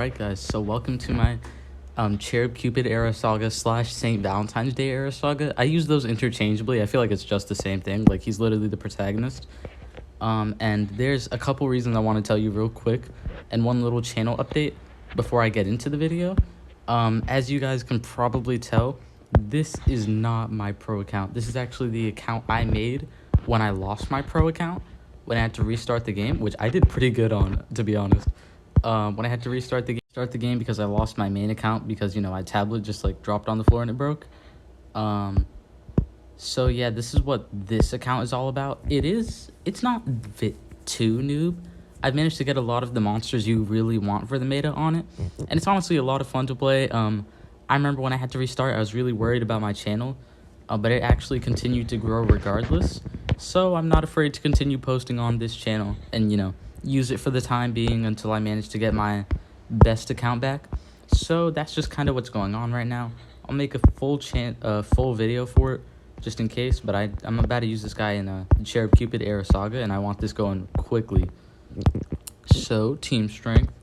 Alright guys, so welcome to my Cherub Cupid era saga slash St. Valentine's Day era saga. I use those interchangeably. I feel like it's just the same thing. Like, he's literally the protagonist. And there's a couple reasons I want to tell you real quick, and one little channel update before I get into the video. As you guys can probably tell, this is not my pro account. This is actually the account I made when I lost my pro account, when I had to restart the game, which I did pretty good on, to be honest. When I had to restart the game because I lost my main account because, you know, my tablet just like dropped on the floor and it broke. So yeah, this is what this account is all about. It's not too noob. I've managed to get a lot of the monsters you really want for the meta on it, and it's honestly a lot of fun to play. I remember when I had to restart, I was really worried about my channel, but it actually continued to grow regardless. So I'm not afraid to continue posting on this channel and, you know, use it for the time being until I manage to get my best account back. So that's just kind of what's going on right now. I'll make a full video for it just in case, but I'm about to use this guy in a Cherub Cupid era saga, and I want this going quickly. So team strength,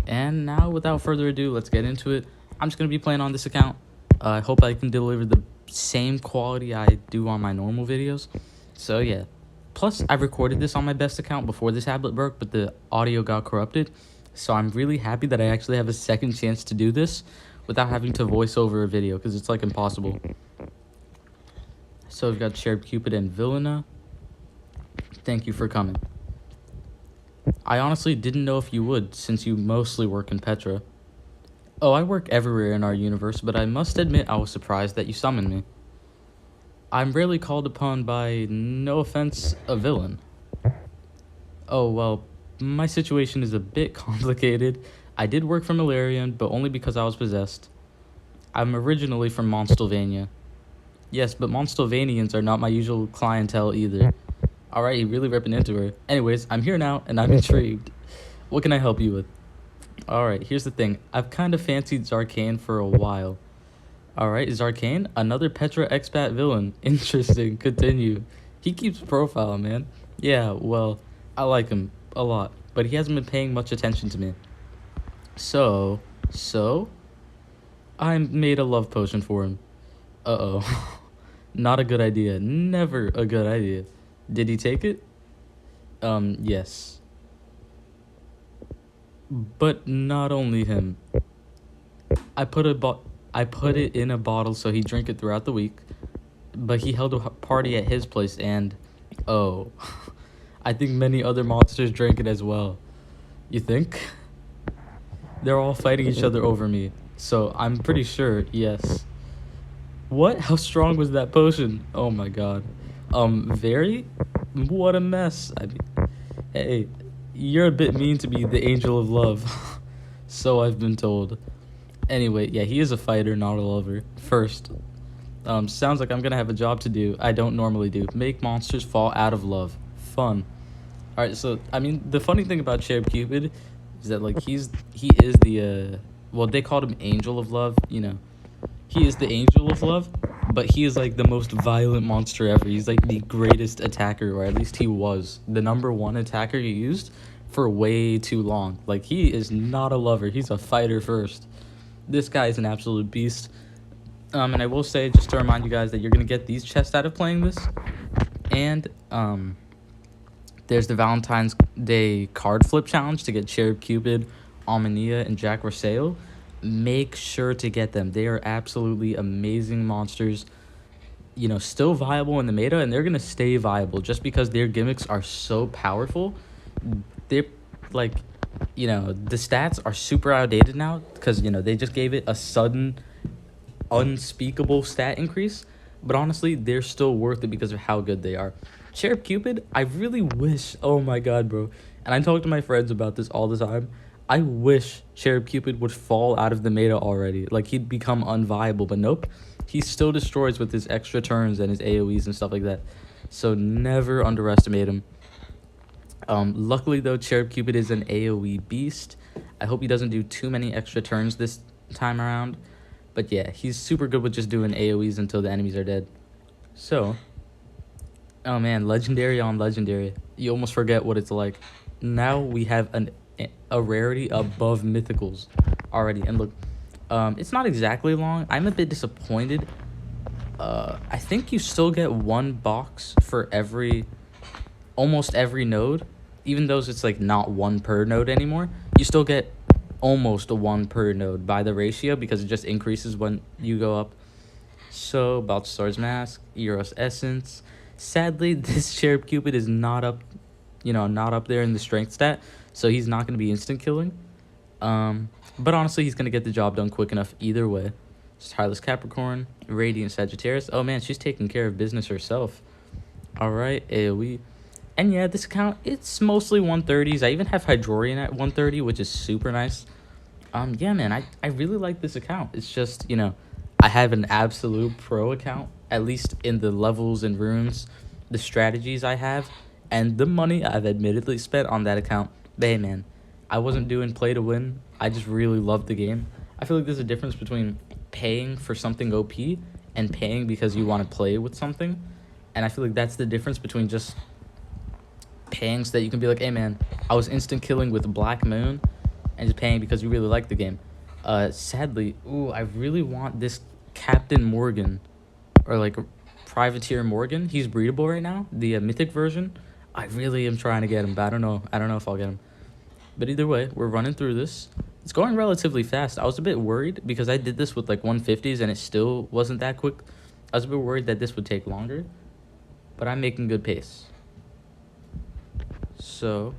and now without further ado, let's get into it. I'm just gonna be playing on this account. I hope I can deliver the same quality I do on my normal videos. So yeah. Plus, I recorded this on my best account before the tablet broke, but the audio got corrupted. So I'm really happy that I actually have a second chance to do this without having to voice over a video, because it's like impossible. So we've got Cherub Cupid and Villana. Thank you for coming. I honestly didn't know if you would, since you mostly work in Petra. Oh, I work everywhere in our universe, but I must admit I was surprised that you summoned me. I'm rarely called upon by, no offense, a villain. Oh, well, my situation is a bit complicated. I did work for Malarian, but only because I was possessed. I'm originally from Monstelvania. Yes, but Monstelvanians are not my usual clientele either. Alright, he really ripping into her. Anyways, I'm here now, and I'm intrigued. What can I help you with? Alright, here's the thing. I've kind of fancied Zarkane for a while. Alright, Zarkane, another Petra expat villain. Interesting, continue. He keeps profile, man. Yeah, well, I like him a lot, but he hasn't been paying much attention to me. So, I made a love potion for him. Uh-oh. Not a good idea. Never a good idea. Did he take it? Yes. But not only him. I put it in a bottle so he'd drink it throughout the week, but he held a party at his place and, oh, I think many other monsters drank it as well. You think? They're all fighting each other over me, so I'm pretty sure, yes. What? How strong was that potion? Oh my god. Very? What a mess. I mean, hey, you're a bit mean to be the angel of love. So I've been told. Anyway, yeah, he is a fighter, not a lover. First, sounds like I'm gonna have a job to do I don't normally do. Make monsters fall out of love. Fun. Alright, so, I mean, the funny thing about Cherub Cupid is that, like, he is the, well, they called him Angel of Love, you know. He is the Angel of Love, but he is, like, the most violent monster ever. He's, like, the greatest attacker, or at least he was. The #1 attacker you used for way too long. Like, he is not a lover. He's a fighter first. This guy is an absolute beast. And I will say, just to remind you guys, that you're going to get these chests out of playing this. And, there's the Valentine's Day card flip challenge to get Cherub Cupid, Omnia, and Jack Rosayo. Make sure to get them. They are absolutely amazing monsters. You know, still viable in the meta, and they're going to stay viable just because their gimmicks are so powerful. They're, like, you know, the stats are super outdated now because, you know, they just gave it a sudden, unspeakable stat increase. But honestly, they're still worth it because of how good they are. Cherub Cupid, I really wish, oh my god, bro. And I talk to my friends about this all the time. I wish Cherub Cupid would fall out of the meta already. Like, he'd become unviable, but nope. He still destroys with his extra turns and his AoEs and stuff like that. So never underestimate him. Luckily, though, Cherub Cupid is an AoE beast. I hope he doesn't do too many extra turns this time around. But yeah, he's super good with just doing AoEs until the enemies are dead. So, oh man, legendary on legendary. You almost forget what it's like. Now we have an a rarity above mythicals already. And look, it's not exactly long. I'm a bit disappointed. I think you still get one box for almost every node, even though it's like not one per node anymore. You still get almost a one per node by the ratio because it just increases when you go up. So Balthasar's Mask, Eros Essence. Sadly, this Cherub Cupid is not up, not up there in the strength stat, so he's not going to be instant killing. But honestly, he's going to get the job done quick enough either way. Tireless Capricorn, Radiant Sagittarius. Oh man, she's taking care of business herself. All right, AoE. And yeah, this account, it's mostly 130s. I even have Hydrorian at 130, which is super nice. Yeah, man, I really like this account. It's just, I have an absolute pro account, at least in the levels and runes, the strategies I have, and the money I've admittedly spent on that account. But hey, man, I wasn't doing play to win. I just really loved the game. I feel like there's a difference between paying for something OP and paying because you want to play with something. And I feel like that's the difference between just paying so that you can be like, hey, man, I was instant killing with Black Moon, and just paying because you really like the game. Sadly, I really want this Captain Morgan, or like Privateer Morgan. He's breedable right now, the mythic version. I really am trying to get him, but I don't know if I'll get him. But either way, we're running through this. It's going relatively fast. I was a bit worried because I did this with like 150s and it still wasn't that quick. I was a bit worried that this would take longer, but I'm making good pace. So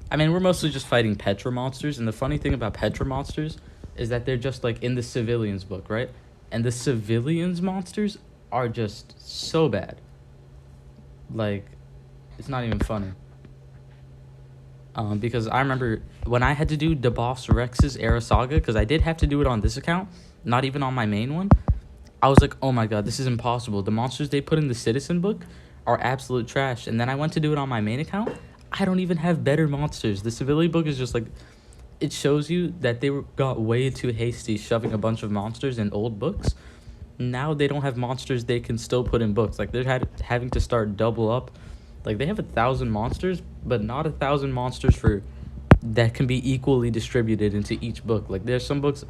I mean, we're mostly just fighting Petra monsters, and the funny thing about Petra monsters is that they're just like in the civilians book, right? And the civilians monsters are just so bad. Like, it's not even funny. Because I remember when I had to do DeBoss Rex's Era Saga, because I did have to do it on this account, not even on my main one, I was like, oh my god, this is impossible. The monsters they put in the Citizen book are absolute trash. And then I went to do it on my main account. I don't even have better monsters. The civilian book is just like, it shows you that they got way too hasty shoving a bunch of monsters in old books. Now they don't have monsters they can still put in books. Like, they're having to start double up. Like, they have 1,000 monsters, but not 1,000 monsters that can be equally distributed into each book. Like, there's some books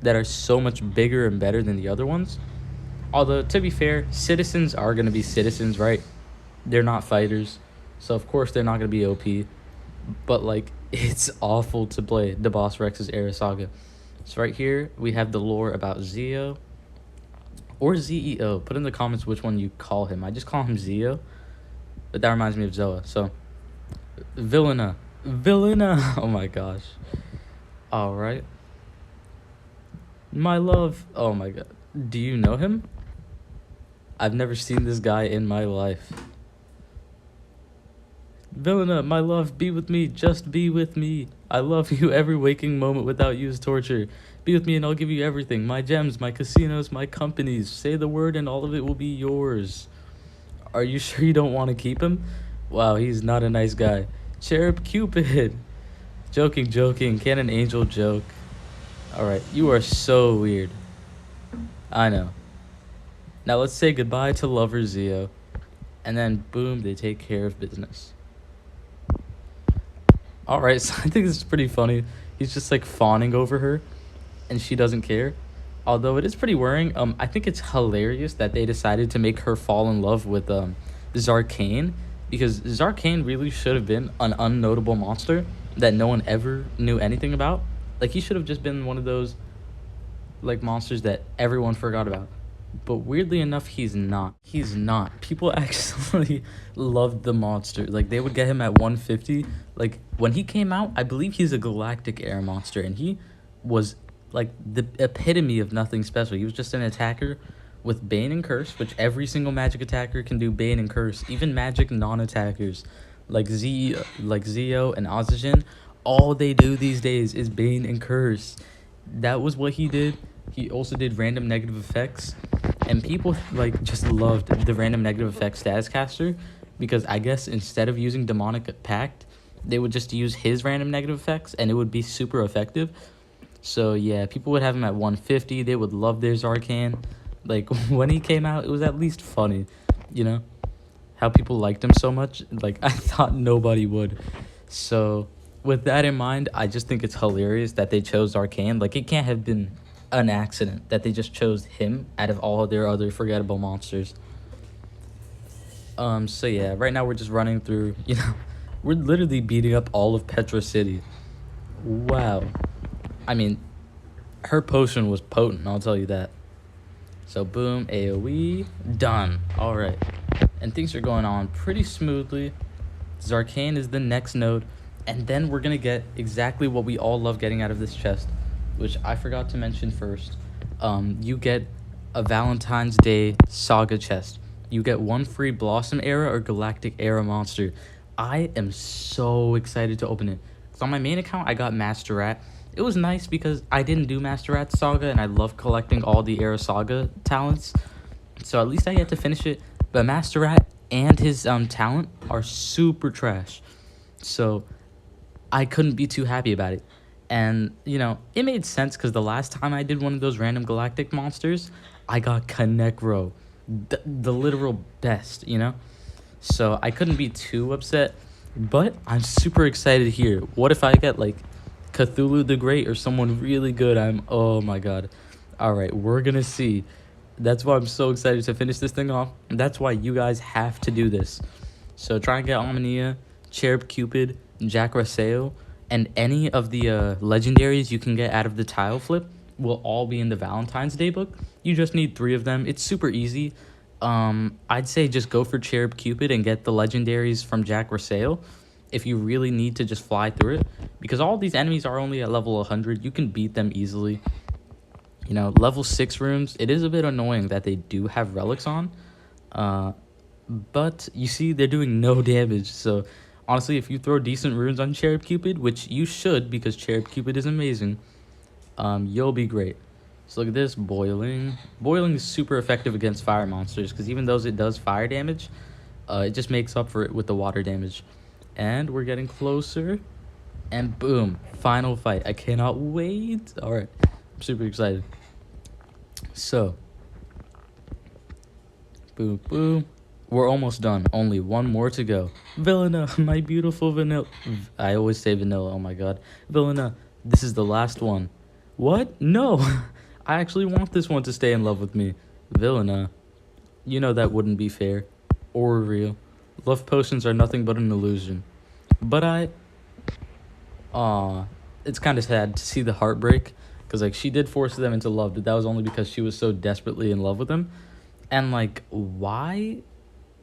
that are so much bigger and better than the other ones. Although, to be fair, citizens are going to be citizens, right? They're not fighters. So, of course, they're not going to be OP. But, like, it's awful to play DeBoss Rex's Era Saga. So, right here, we have the lore about Zeo. Or ZEO. Put in the comments which one you call him. I just call him Zeo. But that reminds me of Zoa. So, Villaina. Oh my gosh. Alright. My love. Oh my god. Do you know him? I've never seen this guy in my life. Villaina, my love, be with me. Just be with me. I love you every waking moment without you is torture. Be with me and I'll give you everything. My gems, my casinos, my companies. Say the word and all of it will be yours. Are you sure you don't want to keep him? Wow, he's not a nice guy. Cherub Cupid. Joking. Can an angel joke? Alright, you are so weird. I know. Now let's say goodbye to lover Zeo. And then, boom, they take care of business. Alright, so I think this is pretty funny. He's just like fawning over her. And she doesn't care. Although it is pretty worrying. I think it's hilarious that they decided to make her fall in love with Zarkane, because Zarkane really should have been an unnotable monster that no one ever knew anything about. Like, he should have just been one of those like monsters that everyone forgot about. But weirdly enough, he's not. People actually loved the monster. Like, they would get him at 150. Like, when he came out, I believe he's a galactic air monster, and he was like the epitome of nothing special. He was just an attacker with Bane and Curse, which every single magic attacker can do Bane and Curse. Even magic non-attackers like Zeo and Oxygen, all they do these days is Bane and Curse. That was what he did. He also did random negative effects, and people like just loved the random negative effects status caster, because I guess instead of using Demonic Pact, they would just use his random negative effects and it would be super effective. So yeah, people would have him at 150. They would love their Zarkan. Like when he came out, it was at least funny, you know, how people liked him so much. Like I thought nobody would. So with that in mind, I just think it's hilarious that they chose Zarkan. Like it can't have been an accident that they just chose him out of all of their other forgettable monsters. So yeah, right now we're just running through, you know, we're literally beating up all of Petra City. Wow. I mean, her potion was potent, I'll tell you that. So boom, AoE, done. Alright. And things are going on pretty smoothly. Zarkan is the next node. And then we're going to get exactly what we all love getting out of this chest, which I forgot to mention first. You get a Valentine's Day Saga chest. You get one free Blossom Era or Galactic Era monster. I am so excited to open it. So on my main account, I got Master Rat. It was nice because I didn't do Master Rat Saga, and I love collecting all the Era Saga talents. So at least I get to finish it. But Master Rat and his talent are super trash. So I couldn't be too happy about it. And, you know, it made sense because the last time I did one of those random galactic monsters, I got Konekro. The literal best, you know? So I couldn't be too upset. But I'm super excited here. What if I get, like, Cthulhu the Great or someone really good? Oh my god. Alright, we're gonna see. That's why I'm so excited to finish this thing off. And that's why you guys have to do this. So try and get Omnia, Cherub Cupid, Jack Raseo, and any of the legendaries you can get out of the tile flip will all be in the Valentine's Day book. You just need 3 of them. It's super easy. I'd say just go for Cherub Cupid and get the legendaries from Jack Raseo if you really need to just fly through it, because all these enemies are only at level 100. You can beat them easily. You know, level 6 rooms, it is a bit annoying that they do have relics on, but you see they're doing no damage. So honestly, if you throw decent runes on Cherub Cupid, which you should because Cherub Cupid is amazing, you'll be great. So look at this, Boiling. Boiling is super effective against fire monsters because even though it does fire damage, it just makes up for it with the water damage. And we're getting closer. And boom, final fight. I cannot wait. Alright, I'm super excited. So, boom, boom. We're almost done. Only one more to go. Vilena, my beautiful vanilla. I always say vanilla, oh my god. Vilena, this is the last one. What? No. I actually want this one to stay in love with me. Vilena, you know that wouldn't be fair. Or real. Love potions are nothing but an illusion. But it's kind of sad to see the heartbreak. Because, like, she did force them into love, but that was only because she was so desperately in love with him. And, like, why?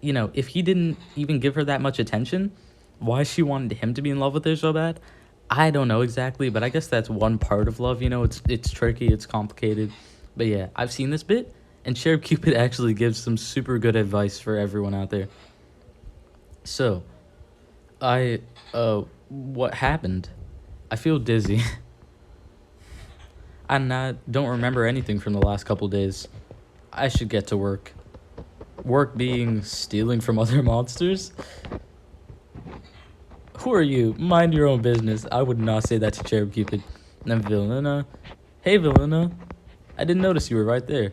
You know, if he didn't even give her that much attention, why she wanted him to be in love with her so bad, I don't know exactly, but I guess that's one part of love, you know, it's tricky, it's complicated. But yeah, I've seen this bit, and Cherub Cupid actually gives some super good advice for everyone out there. So, what happened? I feel dizzy. I don't remember anything from the last couple days. I should get to work. Work being stealing from other monsters? Who are you? Mind your own business. I would not say that to Cherub Cupid. And then Vilena. Hey, Vilena. I didn't notice you were right there.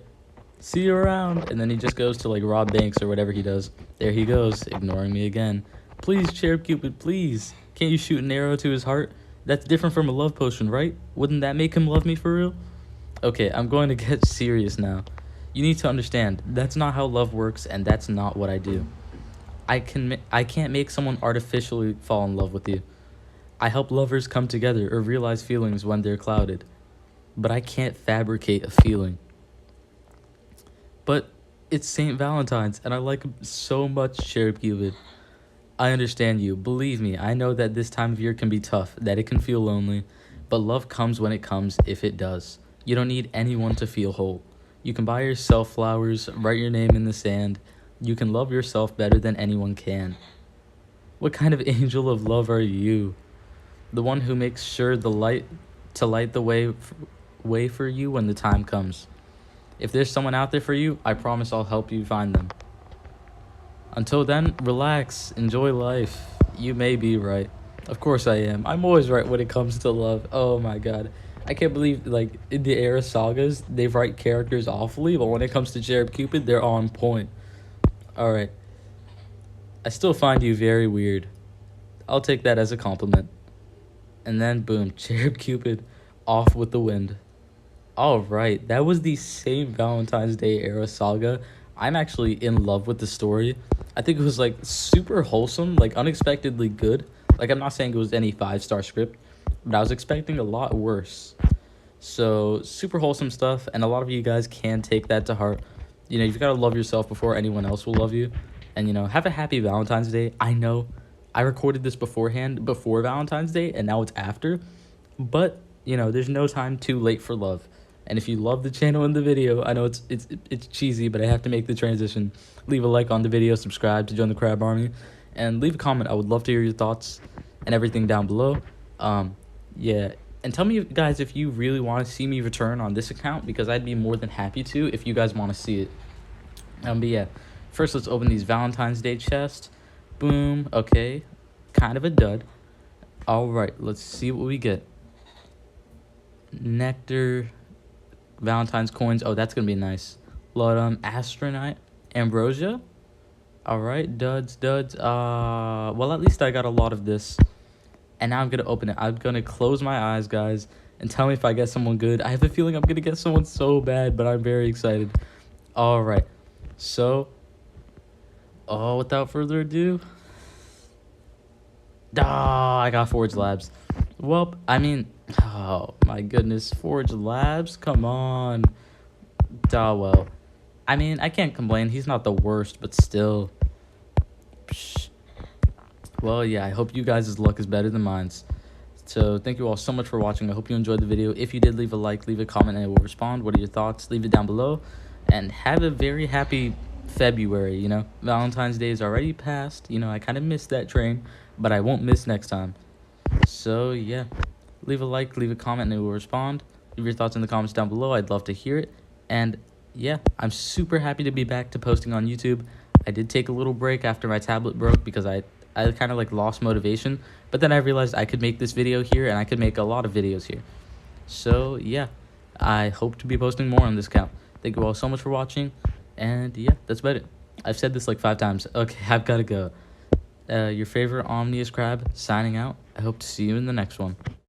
See you around. And then he just goes to, like, rob banks or whatever he does. There he goes, ignoring me again. Please, Cherub Cupid, please. Can't you shoot an arrow to his heart? That's different from a love potion, right? Wouldn't that make him love me for real? Okay, I'm going to get serious now. You need to understand, that's not how love works, and that's not what I do. I can't make someone artificially fall in love with you. I help lovers come together or realize feelings when they're clouded. But I can't fabricate a feeling. But it's St. Valentine's, and I like him so much, Cherub Cupid. I understand you. Believe me, I know that this time of year can be tough, that it can feel lonely, but love comes when it comes if it does. You don't need anyone to feel whole. You can buy yourself flowers, write your name in the sand. You can love yourself better than anyone can. What kind of angel of love are you? The one who makes sure to light the way for you when the time comes. If there's someone out there for you, I promise I'll help you find them. Until then, relax, enjoy life. You may be right. Of course I am. I'm always right when it comes to love. Oh my god. I can't believe, like, in the era sagas, they write characters awfully, but when it comes to Cherub Cupid, they're on point. Alright. I still find you very weird. I'll take that as a compliment. And then, boom, Cherub Cupid off with the wind. Alright, that was the same Valentine's Day era saga. I'm actually in love with the story. I think it was, like, super wholesome, like, unexpectedly good. Like, I'm not saying it was any 5-star script, but I was expecting a lot worse. So, super wholesome stuff, and a lot of you guys can take that to heart. You know, you've got to love yourself before anyone else will love you. And, you know, have a happy Valentine's Day. I know I recorded this beforehand, before Valentine's Day, and now it's after. But, you know, there's no time too late for love. And if you love the channel and the video, I know it's cheesy, but I have to make the transition. Leave a like on the video, subscribe to join the Crab Army, and leave a comment. I would love to hear your thoughts and everything down below. Yeah, and tell me, guys, if you really want to see me return on this account, because I'd be more than happy to if you guys want to see it. But yeah, first let's open these Valentine's Day chests. Boom. Okay, kind of a dud. All right, let's see what we get. Nectar, Valentine's coins. Oh, that's gonna be nice. Ludum, Astronite, Ambrosia. All right, duds. Well, at least I got a lot of this. And now I'm gonna open it. I'm gonna close my eyes, guys, and tell me if I get someone good. I have a feeling I'm gonna get someone so bad, but I'm very excited. All right, so, without further ado, I got Forge Labs. Well, I mean, oh my goodness, Forge Labs, come on. Well, I mean, I can't complain. He's not the worst, but still. Psh. Well, yeah, I hope you guys' luck is better than mine. So thank you all so much for watching. I hope you enjoyed the video. If you did, leave a like, leave a comment, and I will respond. What are your thoughts? Leave it down below. And have a very happy February, you know. Valentine's Day is already passed. You know, I kind of missed that train, but I won't miss next time. So, yeah, leave a like, leave a comment, and I will respond. Leave your thoughts in the comments down below. I'd love to hear it. And, yeah, I'm super happy to be back to posting on YouTube. I did take a little break after my tablet broke because I kind of like lost motivation, but then I realized I could make this video here and I could make a lot of videos here. So yeah, I hope to be posting more on this account. Thank you all so much for watching, and yeah, that's about it. I've said this like 5 times. Okay, I've got to go. Your favorite Omni-Crab signing out. I hope to see you in the next one.